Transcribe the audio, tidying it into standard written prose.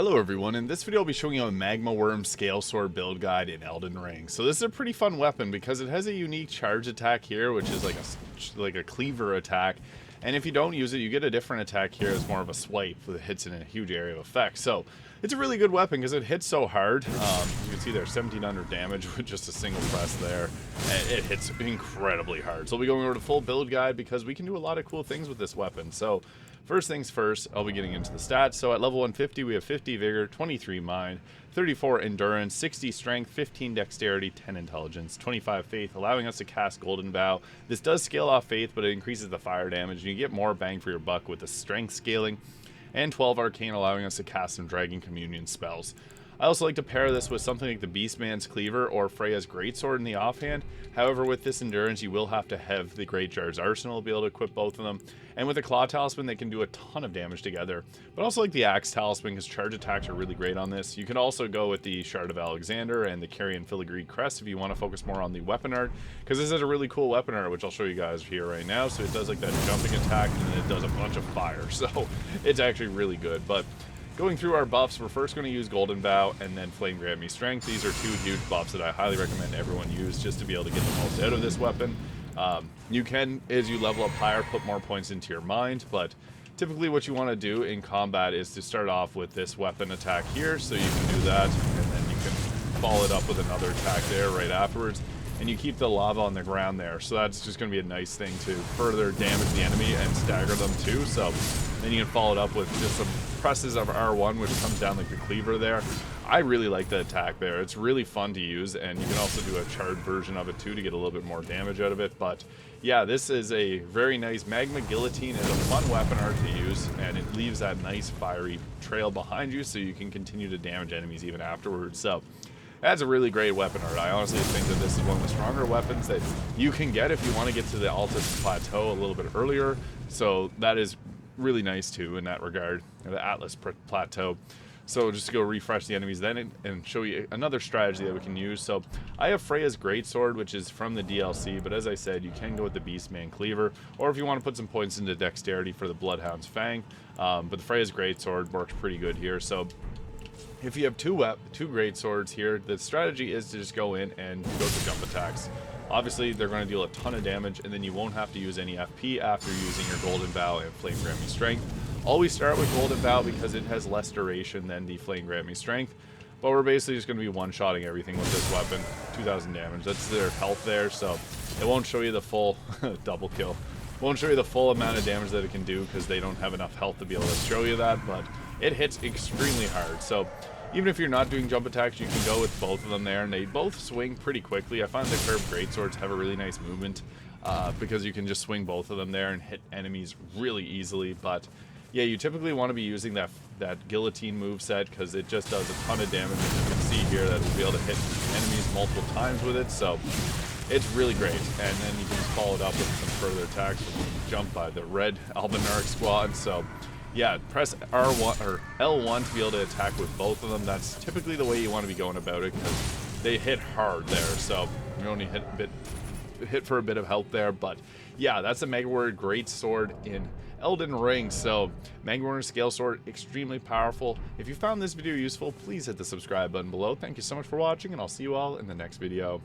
Hello everyone, in this video I'll be showing you a Magma Wyrm Scalesword build guide in Elden Ring. So this is a pretty fun weapon because it has a unique charge attack here, which is like a cleaver attack. And if you don't use it, you get a different attack here as more of a swipe that hits in a huge area of effect. So it's a really good weapon because it hits so hard. You can see there's 1700 damage with just a single press there. And it hits incredibly hard. So we'll be going over the full build guide because we can do a lot of cool things with this weapon. So first things first, I'll be getting into the stats. So at level 150, we have 50 Vigor, 23 Mind, 34 Endurance, 60 Strength, 15 Dexterity, 10 Intelligence, 25 Faith, allowing us to cast Golden Bow. This does scale off Faith, but it increases the fire damage, and you get more bang for your buck with the Strength scaling, and 12 Arcane, allowing us to cast some Dragon Communion spells. I also like to pair this with something like the Beastman's Cleaver or Freya's Greatsword in the offhand. However, with this Endurance, you will have to have the Great Jar's Arsenal to be able to equip both of them. And with the Claw Talisman, they can do a ton of damage together. But also like the Axe Talisman, because charge attacks are really great on this. You can also go with the Shard of Alexander and the Carrion Filigree Crest if you want to focus more on the weapon art, because this is a really cool weapon art, which I'll show you guys here right now. So it does like that jumping attack, and then it does a bunch of fire. So it's actually really good. But going through our buffs, we're first going to use Golden Bow and then Flame Grant Me Strength. These are two huge buffs that I highly recommend everyone use just to be able to get the most out of this weapon. You can, as you level up higher, put more points into your mind, but typically what you want to do in combat is to start off with this weapon attack here, so you can do that, and then you can follow it up with another attack there right afterwards. And you keep the lava on the ground there, so that's just going to be a nice thing to further damage the enemy and stagger them too. So then you can follow it up with just some presses of R1, which comes down like the cleaver there. I really like the attack there. It's really fun to use, and you can also do a charred version of it too to get a little bit more damage out of it. But yeah, this is a very nice Magma Guillotine. It's a fun weapon art to use, and it leaves that nice fiery trail behind you so you can continue to damage enemies even afterwards. So that's a really great weapon art. I honestly think that this is one of the stronger weapons that you can get if you want to get to the Altus Plateau a little bit earlier. So that is really nice too in that regard, the Altus Plateau. So just to go refresh the enemies then and show you another strategy that we can use. So I have Freya's Greatsword, which is from the DLC, but as I said, you can go with the Beastman Cleaver, or if you want to put some points into Dexterity for the Bloodhound's Fang. But the Freya's Greatsword works pretty good here. So if you have two great swords here, the strategy is to just go in and go to jump attacks. Obviously, they're going to deal a ton of damage, and then you won't have to use any FP after using your Golden Bow and Flame Grant Me Strength. Always start with Golden Bow because it has less duration than the Flame Grant Me Strength. But we're basically just going to be one-shotting everything with this weapon. 2,000 damage. That's their health there, so it won't show you the full double kill. Won't show you the full amount of damage that it can do because they don't have enough health to be able to show you that, but it hits extremely hard. So even if you're not doing jump attacks, you can go with both of them there, and they both swing pretty quickly. I find the curved greatswords have a really nice movement because you can just swing both of them there and hit enemies really easily. But yeah, you typically want to be using that guillotine move set because it just does a ton of damage. As you can see here, that we'll be able to hit enemies multiple times with it. So it's really great, and then you can just follow it up with some further attacks from jump by the red Albinaric squad. So yeah, press R1 or L1 to be able to attack with both of them. That's typically the way you want to be going about it because they hit hard there. So you only hit for a bit of health there. But yeah, that's a Magma Wyrm Greatsword in Elden Ring. So Magma Wyrm Scalesword, extremely powerful. If you found this video useful, please hit the subscribe button below. Thank you so much for watching, and I'll see you all in the next video.